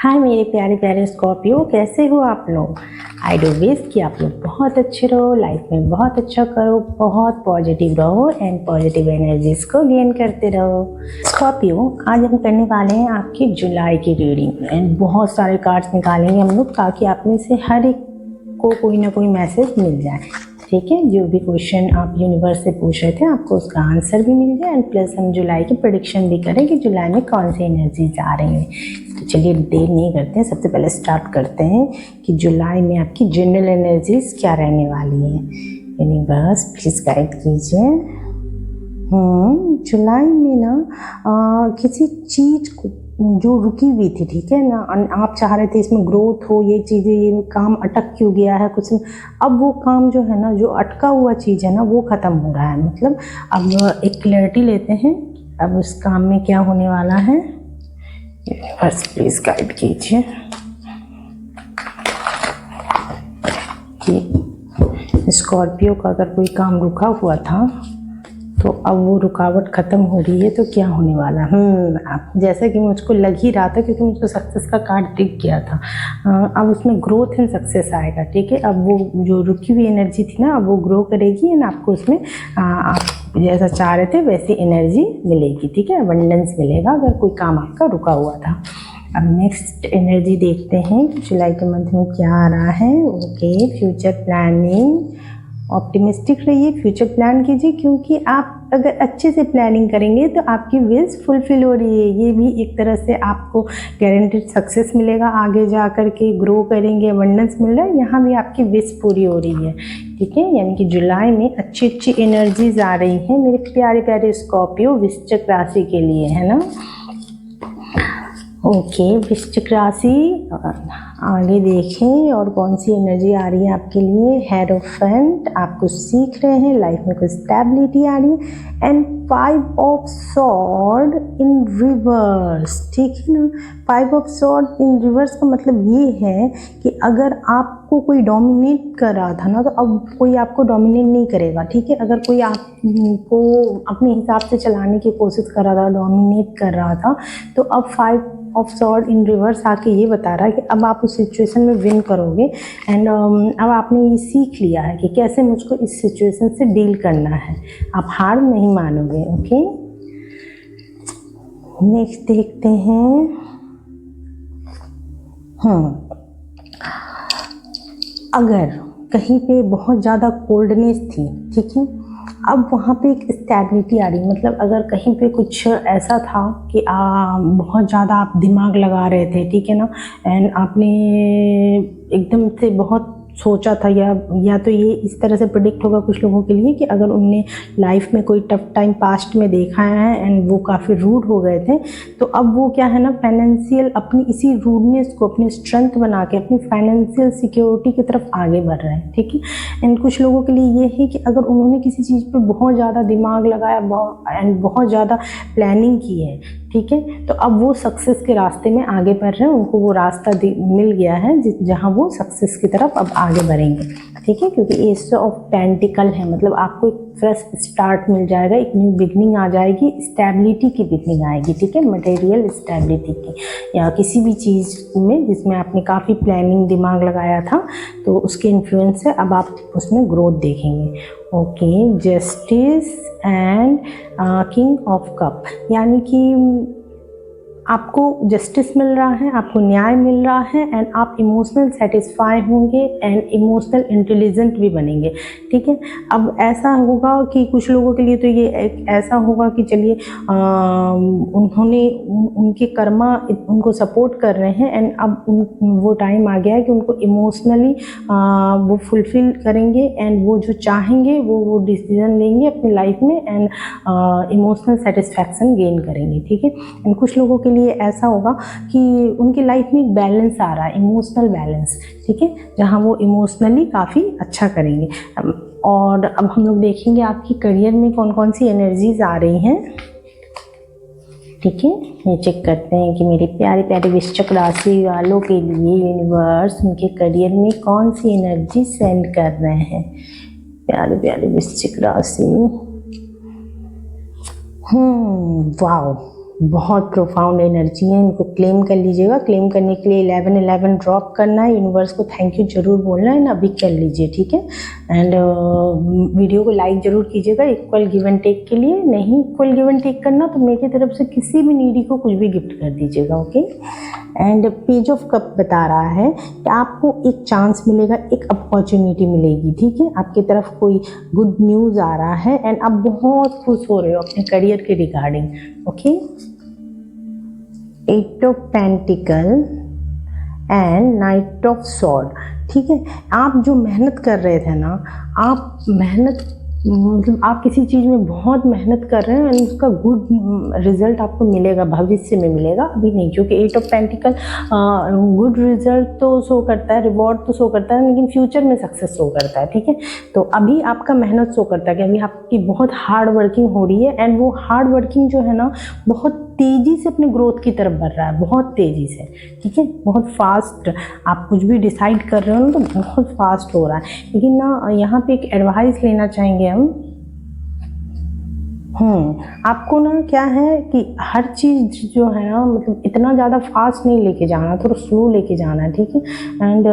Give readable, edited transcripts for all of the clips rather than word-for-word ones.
हाय मेरे प्यारे प्यारे स्कॉर्पियो, कैसे हो आप लोग। आई डू विश कि आप लोग बहुत अच्छे रहो, लाइफ में बहुत अच्छा करो, बहुत पॉजिटिव रहो एंड पॉजिटिव एनर्जीज को गेन करते रहो। स्कॉर्पियो, आज हम करने वाले हैं आपकी जुलाई की रीडिंग एंड बहुत सारे कार्ड्स निकालेंगे हम लोग ताकि आप में से हर एक को कोई ना कोई मैसेज मिल जाए। ठीक है, जो भी क्वेश्चन आप यूनिवर्स से पूछ रहे थे आपको उसका आंसर भी मिल जाए एंड प्लस हम जुलाई की प्रेडिक्शन भी करें कि जुलाई में कौन सी एनर्जीज आ रही हैं। तो चलिए देर नहीं करते हैं, सबसे पहले स्टार्ट करते हैं कि जुलाई में आपकी जनरल एनर्जीज क्या रहने वाली हैं। यूनिवर्स प्लीज गाइड कीजिए। जुलाई में ना किसी चीज को जो रुकी हुई थी, ठीक है ना, आप चाह रहे थे इसमें ग्रोथ हो, ये चीज़ें, ये काम अटक क्यों गया है कुछ, अब वो काम जो है ना, जो अटका हुआ चीज़ है ना, वो ख़त्म हो रहा है। मतलब अब एक क्लैरिटी लेते हैं अब उस काम में क्या होने वाला है। बस प्लीज़ गाइड कीजिए कि स्कॉर्पियो का अगर कोई काम रुका हुआ था तो अब वो रुकावट ख़त्म हो रही है तो क्या होने वाला। जैसा कि मुझको लग ही रहा था क्योंकि मुझको सक्सेस का कार्ड दिख गया था। अब उसमें ग्रोथ एंड सक्सेस आएगा। ठीक है, अब वो जो रुकी हुई एनर्जी थी ना, अब वो ग्रो करेगी एंड आपको उसमें आप जैसा चाह रहे थे वैसी एनर्जी मिलेगी। ठीक है, अबंडेंस मिलेगा अगर कोई काम आपका रुका हुआ था। अब नेक्स्ट एनर्जी देखते हैं कि जुलाई के मंथ में क्या आ रहा है। ओके, फ्यूचर प्लानिंग, ऑप्टिमिस्टिक रहिए, फ्यूचर प्लान कीजिए क्योंकि आप अगर अच्छे से प्लानिंग करेंगे तो आपकी विश फुलफिल हो रही है। ये भी एक तरह से आपको गारंटेड सक्सेस मिलेगा, आगे जा कर के ग्रो करेंगे, अबंडेंस मिल रहा है, यहाँ भी आपकी विश पूरी हो रही है। ठीक है, यानी कि जुलाई में अच्छी अच्छी एनर्जीज आ रही हैं मेरे प्यारे प्यारे स्कॉर्पियो वृश्चिक राशि के लिए, है ना। ओके, वृश्चिक राशि, आगे देखें और कौन सी एनर्जी आ रही है आपके लिए। हेरोफेंट, आप कुछ सीख रहे हैं, लाइफ में कुछ स्टेबिलिटी आ रही है and 5 of sword in reverse. ठीक है ना, 5 ऑफ सॉर्ड इन रिवर्स का मतलब ये है कि अगर आपको कोई डोमिनेट कर रहा था ना तो अब कोई आपको डोमिनेट नहीं करेगा। ठीक है, अगर कोई आपको अपने हिसाब से चलाने की कोशिश कर रहा था, डोमिनेट कर रहा था, तो अब 5 ऑफ सॉर्ड इन रिवर्स आके ये बता रहा है कि अब आप उस सिचुएशन में विन करोगे एंड अब आपने ये सीख लिया है कि कैसे मुझको इस सिचुएशन से डील करना है। आप हार नहीं मानोगे। ओके, नेक्स्ट देखते हैं। अगर कहीं पे बहुत ज़्यादा कोल्डनेस थी, ठीक है, अब वहाँ पे एक स्टेबिलिटी आ रही। मतलब अगर कहीं पे कुछ ऐसा था कि बहुत ज़्यादा आप दिमाग लगा रहे थे, ठीक है ना, एंड आपने एकदम से बहुत सोचा था या तो ये इस तरह से प्रेडिक्ट होगा कुछ लोगों के लिए कि अगर उनने लाइफ में कोई टफ टाइम पास्ट में देखा है एंड वो काफ़ी रूड हो गए थे, तो अब वो क्या है ना, फाइनेंशियल अपनी इसी रूडनेस को अपनी स्ट्रेंथ बना के अपनी फाइनेंशियल सिक्योरिटी की तरफ आगे बढ़ रहे हैं। ठीक है, एंड कुछ लोगों के लिए ये है कि अगर उन्होंने किसी चीज़ पे बहुत ज़्यादा दिमाग लगाया एंड बहुत ज़्यादा प्लानिंग की है, ठीक है, तो अब वो सक्सेस के रास्ते में आगे बढ़ रहे हैं, उनको वो रास्ता मिल गया है जहाँ वो सक्सेस की तरफ अब आगे बढ़ेंगे। ठीक है, क्योंकि एस ऑफ पेंटिकल है, मतलब आपको एक फ्रेश स्टार्ट मिल जाएगा, एक न्यू बिगनिंग आ जाएगी, स्टेबिलिटी की बिगनिंग आएगी। ठीक है, मटेरियल स्टेबिलिटी की, या किसी भी चीज़ में जिसमें आपने काफ़ी प्लानिंग दिमाग लगाया था तो उसके इन्फ्लुएंस से अब आप उसमें ग्रोथ देखेंगे। Okay, justice and king of cup, यानी कि आपको जस्टिस मिल रहा है, आपको न्याय मिल रहा है एंड आप इमोशनल सेटिस्फाई होंगे एंड इमोशनल इंटेलिजेंट भी बनेंगे। ठीक है, अब ऐसा होगा कि कुछ लोगों के लिए तो ये एक ऐसा होगा कि चलिए उन्होंने उनके कर्मा उनको सपोर्ट कर रहे हैं एंड अब वो टाइम आ गया है कि उनको इमोशनली वो फुलफिल करेंगे एंड वो जो चाहेंगे वो डिसीजन लेंगे अपनी लाइफ में एंड इमोशनल सेटिस्फैक्शन गेन करेंगे। ठीक है, एंड कुछ लोगों के लिए ऐसा होगा कि उनकी लाइफ में एक बैलेंस आ रहा है, इमोशनल बैलेंस। ठीक है, जहाँ वो इमोशनली काफ़ी अच्छा करेंगे। और अब हम लोग देखेंगे आपकी करियर में कौन कौन सी एनर्जीज आ रही हैं। ठीक है, ये चेक करते हैं कि मेरे प्यारे प्यारे वृश्चिक राशि वालों के लिए यूनिवर्स उनके करियर में कौन सी एनर्जी सेंड कर रहे हैं। प्यारे प्यारे वृश्चिक राशि, वाओ, बहुत प्रोफाउंड एनर्जी है, इनको क्लेम कर लीजिएगा। क्लेम करने के लिए 1111 ड्रॉप करना है, यूनिवर्स को थैंक यू जरूर बोलना है ना, अभी कर लीजिए, ठीक है। एंड वीडियो को लाइक जरूर कीजिएगा इक्वल गिव एंड टेक के लिए। नहीं इक्वल गिव एंड टेक करना तो मेरी तरफ से किसी भी नीडी को कुछ भी गिफ्ट कर दीजिएगा, okay. And page of cup बता रहा है कि आपको एक चांस मिलेगा, एक अपॉर्चुनिटी मिलेगी, ठीक है। आपकी तरफ कोई गुड न्यूज़ आ रहा है एंड आप बहुत खुश हो रहे हो अपने करियर के regarding, okay. 8 of pentacle and night of sword, ठीक है। आप जो मेहनत कर रहे थे ना, आप मेहनत मतलब आप किसी चीज़ में बहुत मेहनत कर रहे हैं एंड उसका गुड रिजल्ट आपको मिलेगा, भविष्य में मिलेगा, अभी नहीं। क्योंकि 8 ऑफ पेंटिकल गुड रिजल्ट तो शो करता है, रिवॉर्ड तो शो करता है, लेकिन फ्यूचर में सक्सेस शो करता है, ठीक है। तो अभी आपका मेहनत शो करता है कि अभी आपकी बहुत हार्ड वर्किंग हो रही है एंड वो हार्ड वर्किंग जो है ना बहुत तेज़ी से अपने ग्रोथ की तरफ बढ़ रहा है, बहुत तेज़ी से, ठीक है। बहुत फास्ट आप कुछ भी डिसाइड कर रहे हो ना तो बहुत फास्ट हो रहा है। लेकिन ना यहाँ पे एक एडवाइस लेना चाहेंगे हम। आपको ना क्या है कि हर चीज़ जो है ना मतलब इतना ज़्यादा फास्ट नहीं लेके जाना, थोड़ा स्लो लेके जाना है, ठीक है। एंड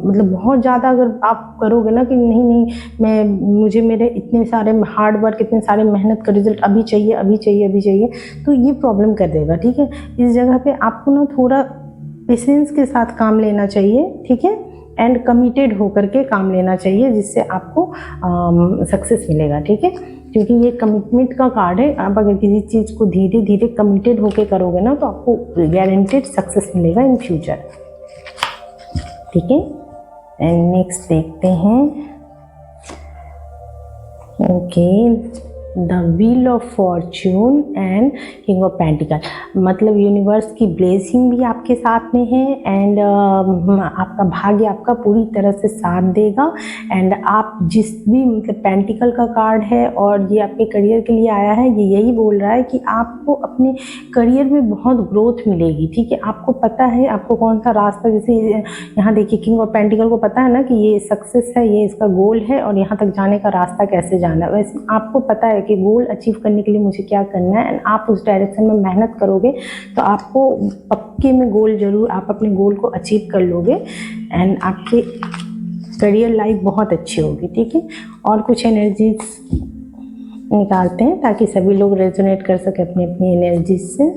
मतलब बहुत ज़्यादा अगर आप करोगे ना कि नहीं मुझे मेरे इतने सारे हार्ड वर्क, इतने सारे मेहनत का रिजल्ट अभी चाहिए, अभी चाहिए, अभी चाहिए, तो ये प्रॉब्लम कर देगा, ठीक है। इस जगह पे आपको ना थोड़ा पेशेंस के साथ काम लेना चाहिए, ठीक है। एंड कमिटेड होकर के काम लेना चाहिए, जिससे आपको सक्सेस मिलेगा, ठीक है। क्योंकि ये कमिटमेंट का कार्ड है। आप अगर किसी चीज़ को धीरे धीरे कमिटेड होकर करोगे ना तो आपको गारंटेड सक्सेस मिलेगा इन फ्यूचर, ठीक है। एंड नेक्स्ट देखते हैं, okay, the wheel of Fortune and king of pentacle, मतलब यूनिवर्स की ब्लेसिंग भी आपके साथ में है एंड आपका भाग्य आपका पूरी तरह से साथ देगा। एंड आप जिस भी मतलब पेंटिकल का कार्ड है और ये आपके करियर के लिए आया है, ये यही बोल रहा है कि आपको अपने करियर में बहुत ग्रोथ मिलेगी, ठीक है। आपको पता है आपको कौन सा रास्ता, जैसे यहाँ देखिए किंग ऑफ पेंटिकल को पता है ना कि ये सक्सेस है, ये इसका गोल है और यहाँ तक जाने का रास्ता कैसे जाना है। वैसे आपको पता है कि गोल अचीव करने के लिए मुझे क्या करना है एंड आप उस डायरेक्शन में मेहनत करोगे तो आपको पक्के में गोल जरूर, आप अपने गोल को अचीव कर लोगे एंड आपके करियर लाइफ बहुत अच्छी होगी, ठीक है। और कुछ एनर्जीज निकालते हैं ताकि सभी लोग रेजोनेट कर सके अपनी अपनी एनर्जीज से।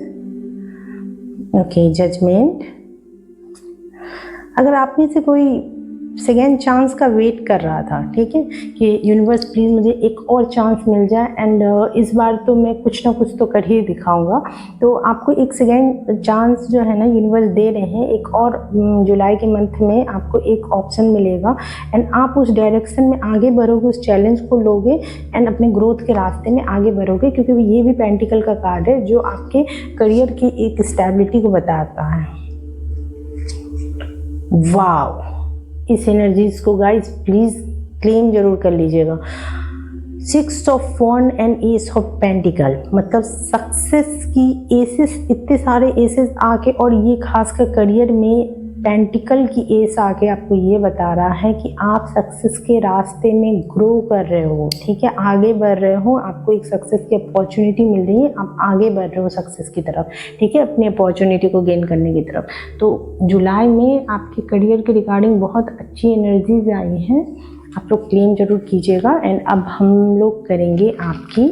ओके, जजमेंट, अगर आप में से कोई सेकेंड चांस का वेट कर रहा था, ठीक है, कि यूनिवर्स प्लीज़ मुझे एक और चांस मिल जाए एंड इस बार तो मैं कुछ ना कुछ तो कर ही दिखाऊंगा, तो आपको एक सेकेंड चांस जो है ना यूनिवर्स दे रहे हैं। एक और जुलाई के मंथ में आपको एक ऑप्शन मिलेगा एंड आप उस डायरेक्शन में आगे बढ़ोगे, उस चैलेंज को लोगे एंड अपने ग्रोथ के रास्ते में आगे बढ़ोगे, क्योंकि ये भी पेंटिकल का कार्ड है जो आपके करियर की एक स्टेबिलिटी को बताता है। वाव, इस एनर्जीज को गाइस प्लीज क्लेम जरूर कर लीजिएगा। 6 of wand and ace of pentacle, मतलब सक्सेस की एसेस, इतने सारे एसेस आके, और ये खासकर करियर में पेंटिकल की एस आके आपको ये बता रहा है कि आप सक्सेस के रास्ते में ग्रो कर रहे हो, ठीक है, आगे बढ़ रहे हो, आपको एक सक्सेस की अपॉर्चुनिटी मिल रही है, आप आगे बढ़ रहे हो सक्सेस की तरफ, ठीक है, अपनी अपॉर्चुनिटी को गेन करने की तरफ। तो जुलाई में आपके करियर के रिगार्डिंग बहुत अच्छी एनर्जीज आई हैं, आप लोग क्लेम जरूर कीजिएगा। एंड अब हम लोग करेंगे आपकी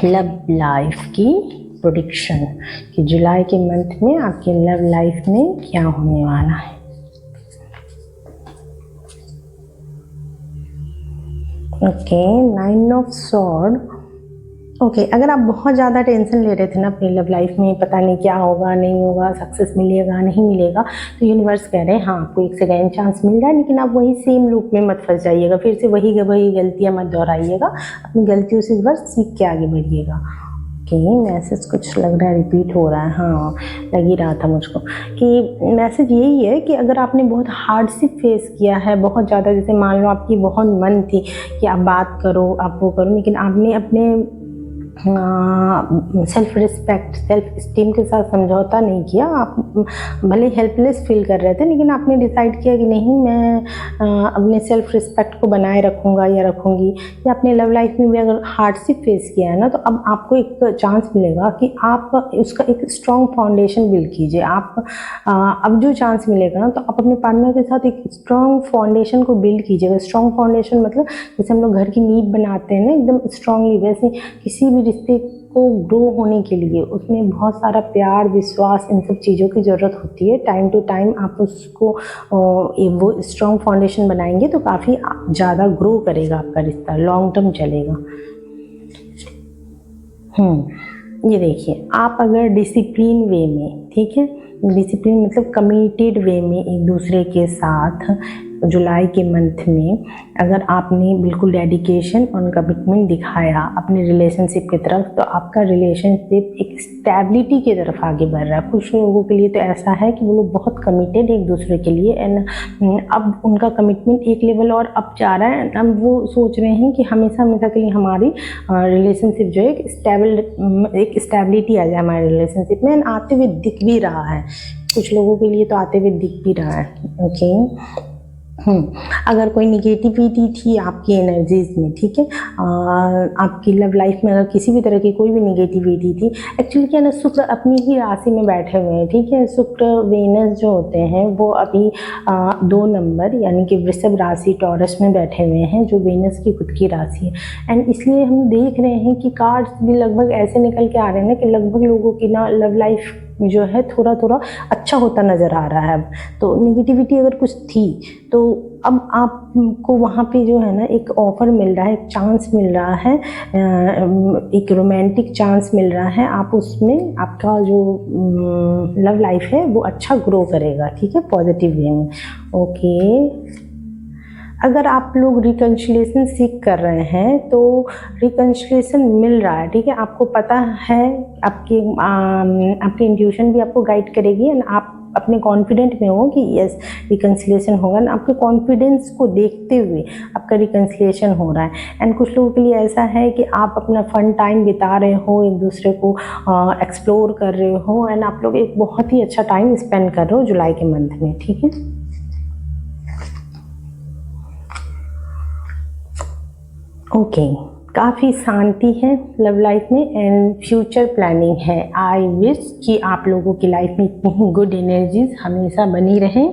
लव लाइफ की प्रेडिक्शन कि जुलाई के मंथ में आपके लव लाइफ में क्या होने वाला है। Okay, 9 of sword. ओके, अगर आप बहुत ज़्यादा टेंशन ले रहे थे ना अपनी लव लाइफ में, पता नहीं क्या होगा, नहीं होगा, सक्सेस मिलेगा नहीं मिलेगा, तो यूनिवर्स कह रहे हैं हाँ आपको एक सेकेंड चांस मिल रहा है, लेकिन आप वही सेम लूप में मत फंस जाइएगा, फिर से वही गलतियाँ मत दोहराइएगा, अपनी गलतियों से इस बार सीख के आगे बढ़िएगा। ओके, मैसेज कुछ लग रहा है रिपीट हो रहा है, हाँ लग ही रहा था मुझको कि मैसेज यही है कि अगर आपने बहुत हार्डशिप फेस किया है, बहुत ज़्यादा, जैसे मान लो आपकी बहुत मन थी कि आप बात करो, आप वो करो, लेकिन आपने अपने सेल्फ रिस्पेक्ट, सेल्फ स्टीम के साथ समझौता नहीं किया। आप भले हेल्पलेस फील कर रहे थे, लेकिन आपने डिसाइड किया कि नहीं, मैं अपने सेल्फ रिस्पेक्ट को बनाए रखूँगा या रखूँगी। या अपने लव लाइफ में भी अगर हार्डशिप फेस किया है ना, तो अब आपको एक चांस मिलेगा कि आप उसका एक स्ट्रॉन्ग फाउंडेशन बिल्ड कीजिए। आप अब जो चांस मिलेगा ना, तो आप अपने पार्टनर के साथ एक स्ट्रॉन्ग फाउंडेशन को बिल्ड कीजिएगा। स्ट्रॉन्ग फाउंडेशन मतलब जैसे हम लोग घर की नींव बनाते हैं ना एकदम स्ट्रांगली, वैसे किसी भी रिश्ते को ग्रो होने के लिए उसमें बहुत सारा प्यार, विश्वास, इन सब चीज़ों की ज़रूरत होती है। टाइम टू टाइम आप उसको वो स्ट्रॉन्ग फाउंडेशन बनाएंगे तो काफ़ी ज़्यादा ग्रो करेगा आपका रिश्ता, लॉन्ग टर्म चलेगा। ये देखिए, आप अगर डिसिप्लिन वे में, ठीक है, डिसिप्लिन मतलब कमिटेड वे में एक दूसरे के साथ जुलाई के मंथ में अगर आपने बिल्कुल डेडिकेशन और कमिटमेंट दिखाया अपने रिलेशनशिप की तरफ, तो आपका रिलेशनशिप एक स्टेबिलिटी की तरफ आगे बढ़ रहा है। कुछ लोगों के लिए तो ऐसा है कि वो लोग बहुत कमिटेड एक दूसरे के लिए, एंड अब उनका कमिटमेंट एक लेवल और अप जा रहा है। अब वो सोच रहे हैं कि हमेशा हमेशा के लिए हमारी रिलेशनशिप जो है एक स्टेबिलिटी आ जाए हमारे रिलेशनशिप में, एंड आते हुए दिख भी रहा है। कुछ लोगों के लिए तो आते हुए दिख भी रहा है। ओके, अगर कोई निगेटिविटी थी आपकी एनर्जीज में, ठीक है, आपकी लव लाइफ में अगर किसी भी तरह की कोई भी निगेटिविटी थी, एक्चुअली क्या ना, शुक्र अपनी ही राशि में बैठे हुए हैं, ठीक है। शुक्र वेनस जो होते हैं वो अभी 2 नंबर यानी कि वृषभ राशि टॉरस में बैठे हुए हैं, जो वेनस की खुद की राशि है। एंड इसलिए हम देख रहे हैं कि कार्ड्स भी लगभग ऐसे निकल के आ रहे हैं ना कि लगभग लोगों की ना लव लाइफ जो है थोड़ा थोड़ा अच्छा होता नज़र आ रहा है। अब तो निगेटिविटी अगर कुछ थी तो अब आपको वहाँ पे जो है ना एक ऑफ़र मिल रहा है, एक चांस मिल रहा है, एक रोमांटिक चांस मिल रहा है। आप उसमें आपका जो लव लाइफ है वो अच्छा ग्रो करेगा, ठीक है, पॉजिटिव वे में। ओके, अगर आप लोग रिकन्सिलिएशन सीख कर रहे हैं तो रिकन्सिलिएशन मिल रहा है, ठीक है। आपको पता है, आपकी इंट्यूशन भी आपको गाइड करेगी, एंड आप अपने कॉन्फिडेंट में हो कि यस रिकन्सिलिएशन होगा। ना आपके कॉन्फिडेंस को देखते हुए आपका रिकन्सिलिएशन हो रहा है। एंड कुछ लोगों के लिए ऐसा है कि आप अपना फन टाइम बिता रहे हो, एक दूसरे को एक्सप्लोर कर रहे हो, एंड आप लोग एक बहुत ही अच्छा टाइम स्पेंड कर रहे हो जुलाई के मंथ में, ठीक है। ओके, काफ़ी शांति है लव लाइफ में एंड फ्यूचर प्लानिंग है। आई विश कि आप लोगों की लाइफ में इतनी गुड एनर्जीज हमेशा बनी रहें,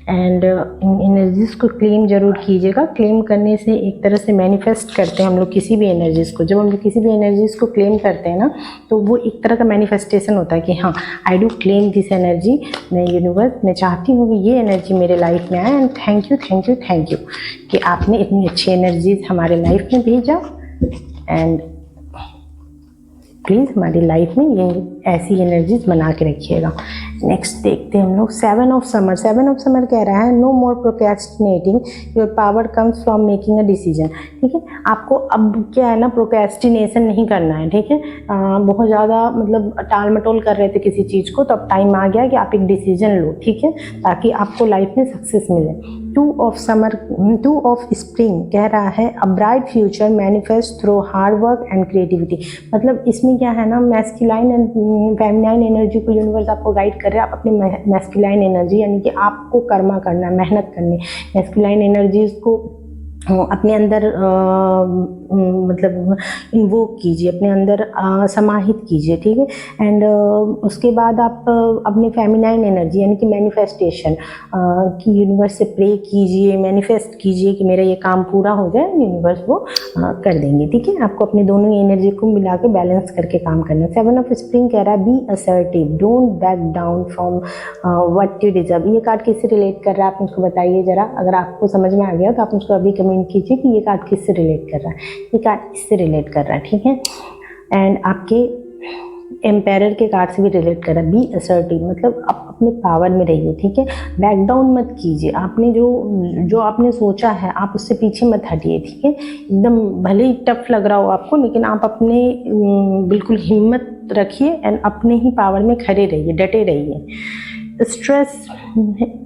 एंड इन एनर्जीज़ को क्लेम जरूर कीजिएगा। क्लेम करने से एक तरह से मैनिफेस्ट करते हैं हम लोग किसी भी एनर्जीज़ को। जब हम लोग किसी भी एनर्जीज़ को क्लेम करते हैं ना, तो वो एक तरह का मैनिफेस्टेशन होता है कि हाँ, I do claim this energy. मैं यूनिवर्स, मैं चाहती हूँ कि ये एनर्जी मेरे लाइफ में आए, and thank you thank you thank you कि आपने इतनी अच्छी एनर्जीज हमारे लाइफ में भेजा, एंड प्लीज़ हमारी लाइफ में ये ऐसी एनर्जीज बना के रखिएगा। नेक्स्ट देखते हैं हम लोग 7 ऑफ समर। 7 ऑफ समर कह रहा है no more procrastinating, your power comes from making a decision, ठीक है। आपको अब क्या है ना, प्रोक्रेस्टिनेशन नहीं करना है, ठीक है। बहुत ज़्यादा मतलब टाल मटोल कर रहे थे किसी चीज़ को, तो अब टाइम आ गया कि आप एक डिसीजन लो, ठीक है, ताकि आपको लाइफ में सक्सेस मिले। 2 ऑफ समर, 2 ऑफ स्प्रिंग कह रहा है a bright future manifest through hard work and creativity. मतलब इसमें क्या है ना, मैस्कुलाइन एंड फेमिनाइन एनर्जी को यूनिवर्स आपको गाइड कर रहे हैं। आप अपनी मैस्कुलाइन एनर्जी यानी कि आपको कर्मा करना, मेहनत करनी, मैस्कुलाइन एनर्जीज को अपने अंदर मतलब इन्वोक कीजिए, अपने अंदर समाहित कीजिए, ठीक है। एंड उसके बाद आप अपने फेमिनाइन एनर्जी यानी कि मैनिफेस्टेशन की यूनिवर्स से प्रे कीजिए, मैनिफेस्ट कीजिए कि मेरा ये काम पूरा हो जाए, यूनिवर्स वो कर देंगे, ठीक है। आपको अपने दोनों एनर्जी को मिला के बैलेंस करके काम करना है। 7 ऑफ स्प्रिंग कह रहा है be assertive, don't back down from what you deserve. ये कार्ड किससे रिलेट कर रहा है आप मुझको बताइए ज़रा। अगर आपको समझ में आ गया तो आप मुझको अभी कमेंट कीजिए कि ये कार्ड किससे रिलेट कर रहा है। ये कार्ड इससे रिलेट कर रहा है, ठीक है। एंड आपके एम्पायर के कार्ड से भी रिलेट कर रहा है। बी असर्टिव मतलब आप अपने पावर में रहिए, ठीक है। बैक डाउन मत कीजिए। आपने जो आपने सोचा है आप उससे पीछे मत हटिए, ठीक है। एकदम भले ही टफ लग रहा हो आपको, लेकिन आप अपने बिल्कुल हिम्मत रखिए एंड अपने ही पावर में खड़े रहिए, डटे रहिए। stress,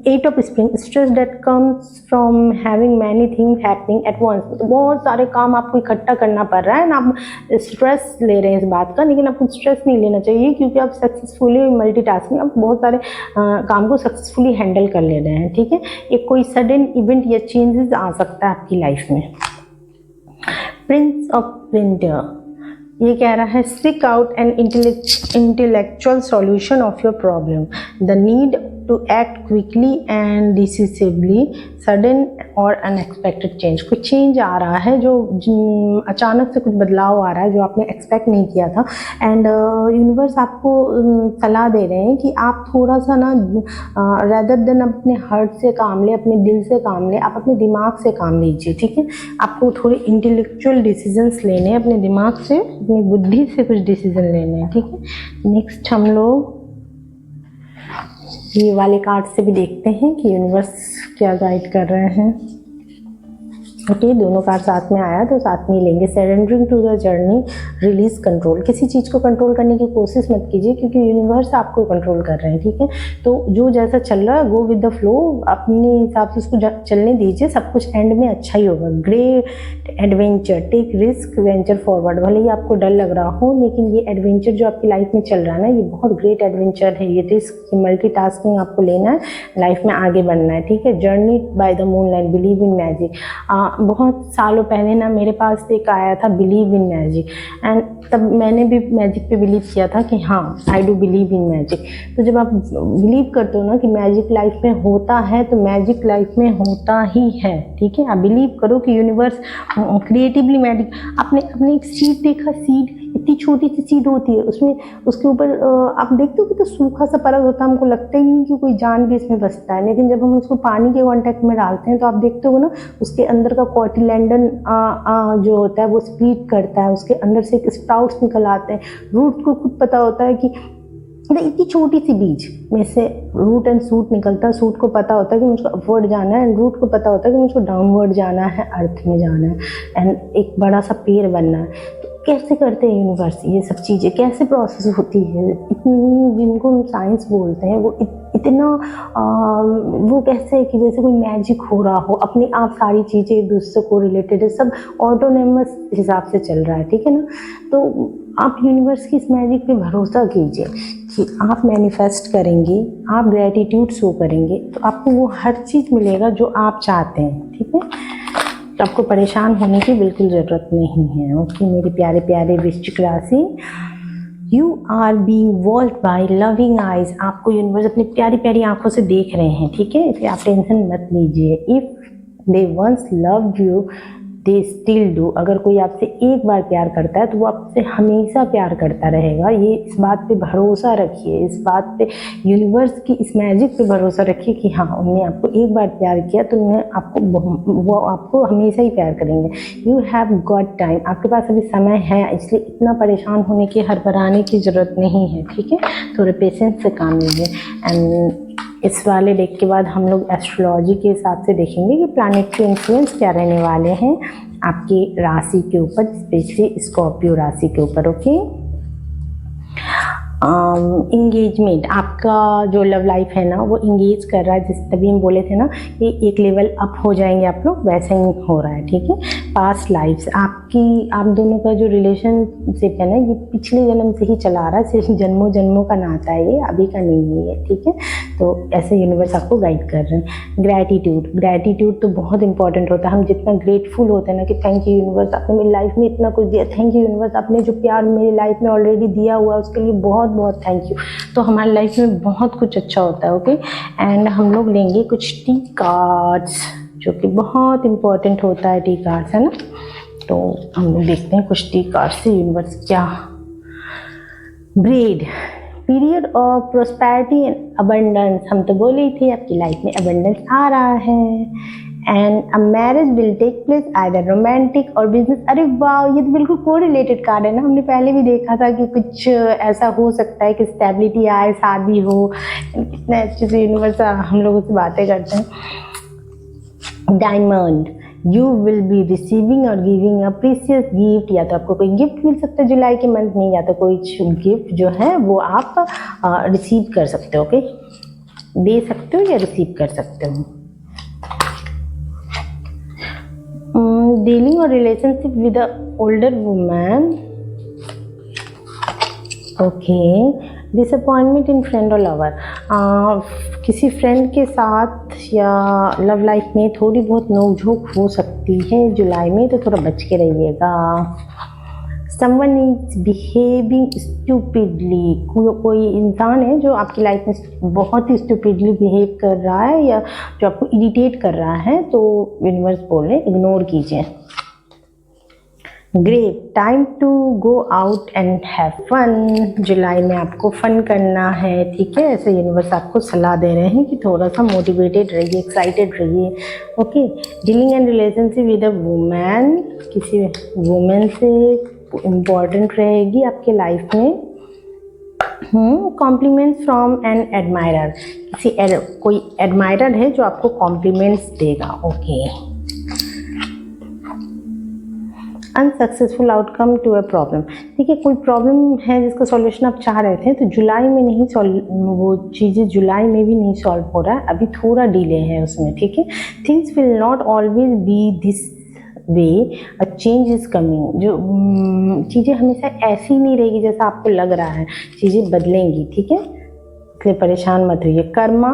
8 of spring, stress that comes from having many things happening at once। तो बहुत सारे काम आपको इकट्ठा करना पड़ रहा है ना, आप स्ट्रेस ले रहे हैं इस बात का, लेकिन आपको स्ट्रेस नहीं लेना चाहिए क्योंकि आप सक्सेसफुली मल्टीटास्किंग, आप बहुत सारे काम को सक्सेसफुली हैंडल कर ले रहे हैं, ठीक है। एक कोई सडन इवेंट या चेंजेस आ सकता है आपकी लाइफ में। प्रिंस ऑफ विंटर, ये कह रहा है seek out an intellectual solution of your problem, the need to act quickly and decisively, sudden और अनएक्सपेक्टेड चेंज। कुछ चेंज आ रहा है जो अचानक से कुछ बदलाव आ रहा है जो आपने एक्सपेक्ट नहीं किया था, एंड यूनिवर्स आपको सलाह दे रहे हैं कि आप थोड़ा सा ना रेदर देन अपने हार्ट से काम ले, अपने दिल से काम ले, आप अपने दिमाग से काम लीजिए, ठीक है। आपको थोड़े इंटेलेक्चुअल डिसीजंस लेने हैं, अपने दिमाग से, अपनी बुद्धि से कुछ डिसीजन लेने हैं, ठीक है। नेक्स्ट हम लोग ये वाले कार्ड से भी देखते हैं कि यूनिवर्स क्या गाइड कर रहे हैं। ओके, दोनों कार्ड साथ में आया तो साथ में ही लेंगे। Surrendering to the journey, release control. किसी चीज़ को कंट्रोल करने की कोशिश मत कीजिए क्योंकि यूनिवर्स आपको कंट्रोल कर रहे हैं, ठीक है। तो जो जैसा चल रहा है गो विद द फ्लो, अपने हिसाब से उसको चलने दीजिए, सब कुछ एंड में अच्छा ही होगा। Great adventure, take risk, venture forward. भले ही आपको डर लग रहा हो लेकिन ये एडवेंचर जो आपकी लाइफ में चल रहा है ना, ये बहुत ग्रेट एडवेंचर है। ये रिस्क, मल्टीटास्किंग आपको लेना है, लाइफ में आगे बढ़ना है, ठीक है। Journey by the moonlight, believe in magic. बहुत सालों पहले ना मेरे पास एक आया था बिलीव इन मैजिक, एंड तब मैंने भी मैजिक पे बिलीव किया था कि हाँ I do believe in magic. तो जब आप बिलीव करते हो ना कि मैजिक लाइफ में होता है तो मैजिक लाइफ में होता ही है, ठीक है। आप बिलीव करो कि यूनिवर्स क्रिएटिवली मैजिक। आपने एक सीड देखा, सीड इतनी छोटी सी सीड होती है, उसमें उसके ऊपर आप देखते हो कि तो सूखा सा परत होता है, हमको लगता ही नहीं कि कोई जान भी इसमें बसता है, लेकिन जब हम उसको पानी के कांटेक्ट में डालते हैं तो आप देखते हो ना उसके अंदर का कॉटिलेंडन जो होता है वो स्प्लिट करता है, उसके अंदर से एक स्प्राउट्स निकल आते हैं। रूट को खुद पता होता है कि इतनी छोटी सी बीज में से रूट एंड सूट निकलता है। सूट को पता होता है कि मुझको अपवर्ड जाना है, एंड रूट को पता होता है कि मुझको डाउनवर्ड जाना है, अर्थ में जाना है, एंड एक बड़ा सा पेड़ बनना है। कैसे करते हैं यूनिवर्स ये सब चीज़ें, कैसे प्रोसेस होती है, इतनी जिनको हम साइंस बोलते हैं वो इतना वो कैसे है कि जैसे कोई मैजिक हो रहा हो, अपने आप सारी चीज़ें एक दूसरे को रिलेटेड है, सब ऑटोनोमस हिसाब से चल रहा है, ठीक है ना। तो आप यूनिवर्स की इस मैजिक पे भरोसा कीजिए कि आप मैनिफेस्ट करेंगे, आप ग्रेटिट्यूड शो करेंगे तो आपको वो हर चीज़ मिलेगा जो आप चाहते हैं, ठीक है। तो आपको परेशान होने की बिल्कुल ज़रूरत नहीं है। ओके मेरे प्यारे प्यारे वृश्चिक राशि, you are being watched by loving eyes. आपको यूनिवर्स अपनी प्यारी प्यारी आंखों से देख रहे हैं, ठीक है, इसलिए आप टेंशन मत लीजिए। If they once loved you they still do. अगर कोई आपसे एक बार प्यार करता है तो वो आपसे हमेशा प्यार करता रहेगा। ये इस बात पे भरोसा रखिए, इस बात पे यूनिवर्स की इस मैजिक पे भरोसा रखिए कि हाँ उन्होंने आपको एक बार प्यार किया तो उन्हें वो आपको हमेशा ही प्यार करेंगे। यू हैव गॉट टाइम, आपके पास अभी समय है, इसलिए इतना परेशान होने की, हड़बड़ाने की ज़रूरत नहीं है, ठीक है। थोड़े पेशेंस से काम लीजिए। एंड इस वाले डेक के बाद हम लोग एस्ट्रोलॉजी के हिसाब से देखेंगे कि प्लैनेटरी इन्फ्लुएंस क्या रहने वाले हैं आपकी राशि के ऊपर, स्पेशली स्कॉर्पियो राशि के ऊपर। ओके, इंगेजमेंट, आपका जो लव लाइफ है ना वो इंगेज कर रहा है, जिस तभी हम बोले थे ना कि एक लेवल अप हो जाएंगे आप लोग, वैसे ही हो रहा है, ठीक है। पास्ट लाइफ्स, आप दोनों का जो रिलेशनशिप है ना ये पिछले जन्म से ही चला आ रहा है, सिर्फ जन्मों जन्मों का नाता है, ये अभी का नहीं है, ठीक है। तो ऐसे यूनिवर्स आपको गाइड कर रहे हैं। ग्रैटिट्यूड तो बहुत इंपॉर्टेंट होता है। हम जितना ग्रेटफुल होते हैं ना कि थैंक यू यूनिवर्स, आपने मेरी लाइफ में इतना कुछ दिया, थैंक यू यूनिवर्स, आपने जो प्यार मेरी लाइफ में ऑलरेडी दिया हुआ है उसके लिए बहुत बहुत थैंक यू। तो हमारी लाइफ में बहुत कुछ अच्छा होता है। ओके, एंड हम लोग लेंगे कुछ टी कार्ड्स जो कि बहुत इंपॉर्टेंट होता है, टी कार्ड्स है ना। तो हम लोग देखते हैं कुछ टी कार्ड्स से यूनिवर्स क्या। Bread, period of prosperity and abundance, हम तो बोले ही थे आपकी लाइफ में अबंडेंस आ रहा है। And a marriage will take place either romantic or business. अरे वाह, ये तो बिल्कुल कोरिलेटेड कार्ड है ना, हमने पहले भी देखा था कि कुछ ऐसा हो सकता है कि स्टेबिलिटी आए, शादी हो। इतने अच्छे से यूनिवर्स हम लोगों से बातें करते हैं। Diamond, you will be receiving और गिविंग अ प्रीशियस गिफ्ट, या तो आपको कोई गिफ्ट मिल सकता है जुलाई के मंथ में, या तो कोई गिफ्ट जो है वो आप रिसीव कर सकते हो। ओके, दे सकते हो या रिसीव कर सकते हो। डीलिंग और relationship with a older woman, okay. Disappointment in friend और लवर, किसी फ्रेंड के साथ या लव लाइफ में थोड़ी बहुत नोकझोंक हो सकती है जुलाई में, तो थोड़ा बच के रहिएगा। समवन इज बिहेविंग स्टूपिडली, कोई इंसान है जो आपकी लाइफ में बहुत ही स्टूपिडली बिहेव कर रहा है या जो आपको इरिटेट कर रहा है, तो यूनिवर्स बोल रहे हैं इग्नोर कीजिए। Great, time to go out and have fun, जुलाई में आपको फन करना है, ठीक है। ऐसे यूनिवर्स आपको सलाह दे रहे हैं कि थोड़ा सा मोटिवेटेड रहिए, एक्साइटेड रहिए, okay. Dealing and relationship with a women, किसी वुमेन से इम्पॉर्टेंट रहेगी आपके लाइफ में। कॉम्प्लीमेंट्स फ्रॉम एन एडमायरर, कोई एडमायरर है जो आपको कॉम्प्लीमेंट्स देगा, okay. Unsuccessful outcome to a problem, ठीक है। कोई प्रॉब्लम है जिसका सॉल्यूशन आप चाह रहे थे, तो जुलाई में नहीं वो चीज़ें जुलाई में भी नहीं सॉल्व हो रहा है, अभी थोड़ा डिले है उसमें, ठीक है। Things will not always be this way, a change is coming, जो चीज़ें हमेशा ऐसी नहीं रहेगी जैसा आपको लग रहा है, चीज़ें बदलेंगी, ठीक है, इसलिए परेशान मत रहिए। Karma,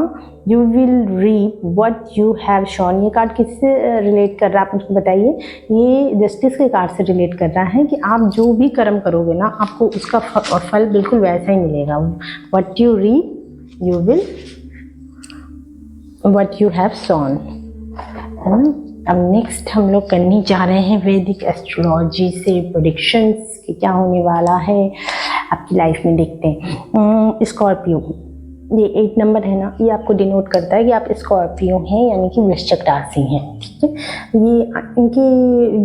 you will reap what you have shown, ये कार्ड किससे रिलेट कर रहा है आप मुझको बताइए। ये जस्टिस के कार्ड से रिलेट कर रहा है कि आप जो भी कर्म करोगे ना, आपको उसका फल बिल्कुल वैसा ही मिलेगा। What you reap you will what you have shown, है ना। अब नेक्स्ट हम लोग करने जा रहे हैं वैदिक एस्ट्रोलॉजी से प्रेडिक्शंस कि क्या होने वाला है आपकी लाइफ में। देखते हैं स्कॉर्पियो, ये 8 नंबर है ना, ये आपको डिनोट करता है कि आप स्कॉर्पियो हैं, यानी कि वृश्चिक राशि हैं, ठीक है।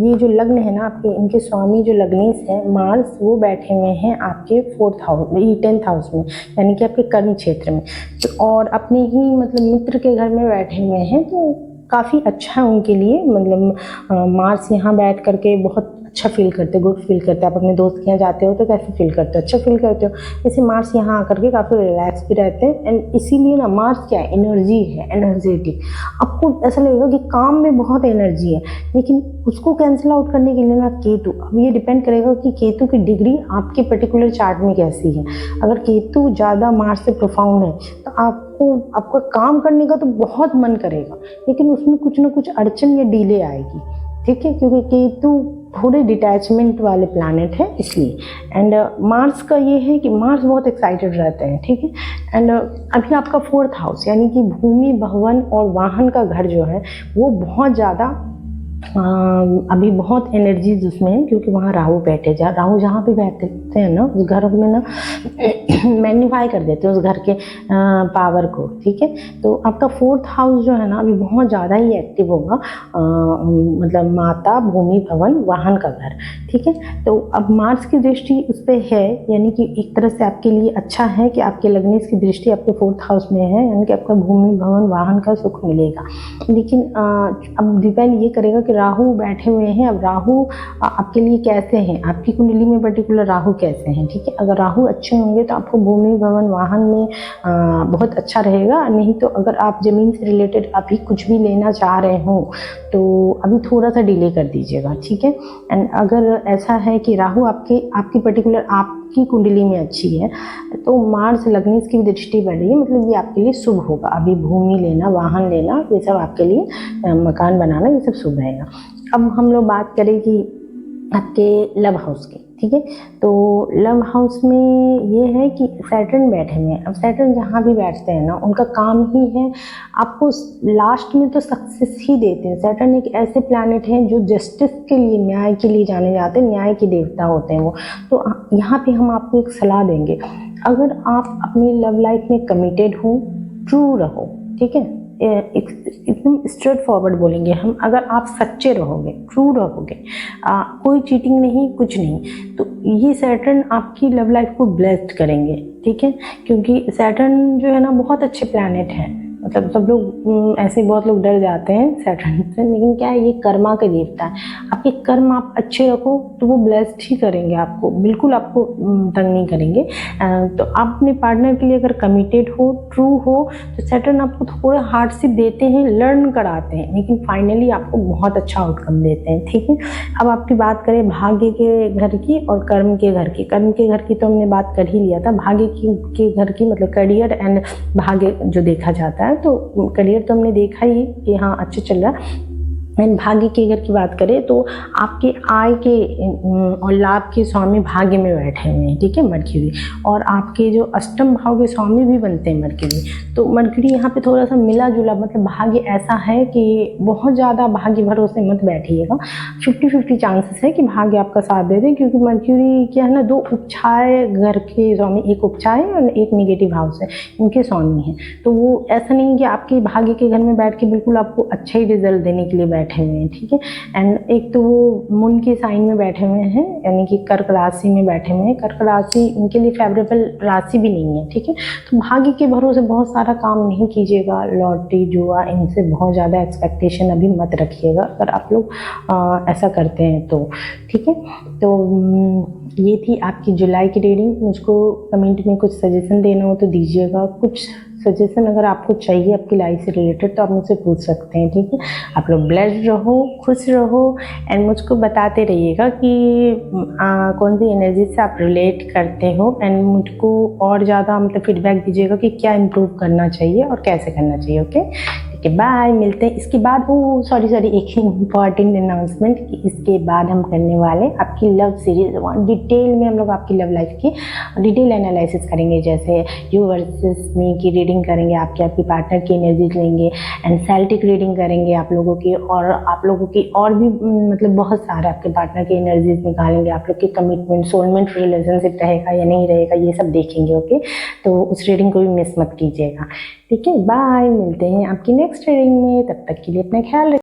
ये जो लग्न है ना आपके, इनके स्वामी जो लग्नेश है मार्स, वो बैठे हुए हैं आपके 4th हाउस में, 10th हाउस में, यानी कि आपके कर्म क्षेत्र में, तो और अपने ही मतलब मित्र के घर में बैठे हुए हैं, तो काफ़ी अच्छा है उनके लिए। मतलब मार्स यहाँ बैठ करके बहुत अच्छा फील करते, गुड फील करते। आप अपने दोस्त के यहाँ जाते हो तो कैसे फील करते हो, अच्छा फील करते हो। जैसे मार्स यहाँ आकर के काफ़ी रिलैक्स भी रहते हैं, एंड इसीलिए ना मार्स क्या है, एनर्जी है, एनर्जेटिक। आपको ऐसा लगेगा कि काम में बहुत एनर्जी है, लेकिन उसको कैंसिल आउट करने के लिए ना केतु, अब ये डिपेंड करेगा कि केतु की डिग्री आपके पर्टिकुलर चार्ट में कैसी है। अगर केतु ज़्यादा मार्स से प्रोफाउंड है तो आपका काम करने का तो बहुत मन करेगा, लेकिन उसमें कुछ ना कुछ अड़चन या डिले आएगी, ठीक है, क्योंकि केतु थोड़े डिटैचमेंट वाले प्लैनेट है इसलिए। एंड मार्स का ये है कि मार्स बहुत एक्साइटेड रहते हैं, ठीक है। एंड अभी आपका 4th हाउस यानी कि भूमि, भवन और वाहन का घर जो है वो बहुत ज़्यादा अभी बहुत एनर्जीज उसमें है, क्योंकि वहाँ राहु बैठे राहु जहाँ पे बैठते हैं ना, उस घर में ना मैग्नीफाई कर देते हैं उस घर के पावर को, ठीक है। तो आपका 4th हाउस जो है ना अभी बहुत ज़्यादा ही एक्टिव होगा, मतलब माता, भूमि, भवन, वाहन का घर, ठीक है। तो अब मार्स की दृष्टि उस पर है, यानी कि एक तरह से आपके लिए अच्छा है कि आपके लग्नेश की दृष्टि आपके 4th हाउस में है, यानी कि आपका भूमि, भवन, वाहन का सुख मिलेगा। लेकिन अब डिपेंड ये करेगा कि राहु बैठे हुए हैं, अब राहु आपके लिए कैसे हैं, आपकी कुंडली में पर्टिकुलर राहु कैसे हैं, ठीक है। अगर राहु अच्छे होंगे तो आपको भूमि, भवन, वाहन में बहुत अच्छा रहेगा। नहीं तो अगर आप ज़मीन से रिलेटेड अभी कुछ भी लेना चाह रहे हो तो अभी थोड़ा सा डिले कर दीजिएगा, ठीक है। एंड अगर ऐसा है कि राहु आपकी पर्टिकुलर आपकी कुंडली में अच्छी है तो मार्स लग्नेश की भी दृष्टि बढ़ रही है, मतलब ये आपके लिए शुभ होगा। अभी भूमि लेना, वाहन लेना, ये सब आपके लिए मकान बनाना, ये सब शुभ रहेगा। अब हम लोग बात करें कि आपके लव हाउस की, ठीक है। तो लव हाउस में ये है कि सैटर्न बैठे हुए हैं। अब सैटर्न जहाँ भी बैठते हैं ना, उनका काम ही है आपको लास्ट में तो सक्सेस ही देते हैं। सैटर्न एक ऐसे प्लैनेट हैं जो जस्टिस के लिए, न्याय के लिए जाने जाते हैं, न्याय के देवता होते हैं वो। तो यहाँ पे हम आपको एक सलाह देंगे, अगर आप अपनी लव लाइफ में कमिटेड हो, ट्रू रहो, ठीक है, एकदम स्ट्रेट फॉरवर्ड बोलेंगे हम, अगर आप सच्चे रहोगे, ट्रू रहोगे, कोई चीटिंग नहीं, कुछ नहीं, तो ये सैटर्न आपकी लव लाइफ को ब्लेस्ड करेंगे, ठीक है। क्योंकि सैटर्न जो है ना बहुत अच्छे प्लैनेट हैं, मतलब सब लोग ऐसे बहुत लोग डर जाते हैं सैटर्न से, लेकिन क्या है, ये कर्मा के देवता है। आपके कर्म आप अच्छे रखो तो वो ब्लेस्ड ही करेंगे आपको, बिल्कुल आपको तंग नहीं करेंगे। तो आप अपने पार्टनर के लिए अगर कमिटेड हो, ट्रू हो, तो सैटर्न आपको थोड़ा हार्डशिप देते हैं, लर्न कराते हैं, लेकिन फाइनली आपको बहुत अच्छा आउटकम देते हैं। ठीक है, अब आपकी बात करें भाग्य के घर की और कर्म के घर की। कर्म के घर की तो हमने बात कर ही लिया था। भाग्य के घर की मतलब करियर एंड भाग्य जो देखा जाता है, तो करियर तो हमने देखा ही कि हाँ अच्छा चल रहा है। एंड भाग्य की अगर की बात करें तो आपके आय के और लाभ के स्वामी भाग्य में बैठे हुए हैं। ठीक है, मरक्यूरी, और आपके जो अष्टम भाव के स्वामी भी बनते हैं मरक्यूरी। तो मरक्यूरी यहाँ पे थोड़ा सा मिला जुला, मतलब भाग्य ऐसा है कि बहुत ज़्यादा भाग्य भरोसे मत बैठिएगा। 50-50 चांसेस है कि भाग्य आपका साथ दे दे, क्योंकि मरक्यूरी क्या है ना, 2 उपछाय घर के स्वामी, एक उपछाय और एक निगेटिव हाउस है, इनके स्वामी हैं। तो वो ऐसा नहीं कि आपके भाग्य के घर में बैठ के बिल्कुल आपको अच्छा ही रिजल्ट देने के लिए बैठे हुए हैं। ठीक है, एंड एक तो वो मून के साइन में बैठे हुए हैं, यानी कि कर्क राशि में बैठे हुए हैं। कर्क राशि उनके लिए फेवरेबल राशि भी नहीं है। ठीक है, तो भाग्य के भरोसे बहुत सारा काम नहीं कीजिएगा। लॉटरी, जुआ, इनसे बहुत ज़्यादा एक्सपेक्टेशन अभी मत रखिएगा अगर आप लोग ऐसा करते हैं तो। ठीक है, तो ये थी आपकी जुलाई की रीडिंग। मुझको कमेंट में कुछ सजेशन देना हो तो दीजिएगा। कुछ सजेशन अगर आपको चाहिए आपकी लाइफ से रिलेटेड तो आप मुझसे पूछ सकते हैं। ठीक है, आप लोग ब्लेस्ड रहो, खुश रहो, एंड मुझको बताते रहिएगा कि कौन सी एनर्जी से आप रिलेट करते हो, एंड मुझको और ज़्यादा मतलब फीडबैक दीजिएगा कि क्या इम्प्रूव करना चाहिए और कैसे करना चाहिए। ओके, ठीक है, बाय, मिलते हैं। इसके बाद सॉरी एक इम्पॉर्टेंट अनाउंसमेंट कि इसके बाद हम करने वाले आपकी लव सीरीज डिटेल में। हम लोग आपकी लव लाइफ की डिटेल एनालिसिस करेंगे, जैसे यू वर्सेस मी की रीडिंग करेंगे, आपके पार्टनर की एनर्जीज लेंगे, एंड सेल्टिक रीडिंग करेंगे आप लोगों की, और आप लोगों की और भी मतलब बहुत सारे आपके पार्टनर की एनर्जीज निकालेंगे। आप लोग की कमिटमेंट, सोलमेंट रिलेशनशिप रहेगा या नहीं रहेगा, ये सब देखेंगे। ओके, तो उस रीडिंग को भी मिस मत कीजिएगा। ठीक है, बाय, मिलते हैं आपकी नेक्स्ट रीडिंग में। तब तक के लिए अपना ख्याल रखिए।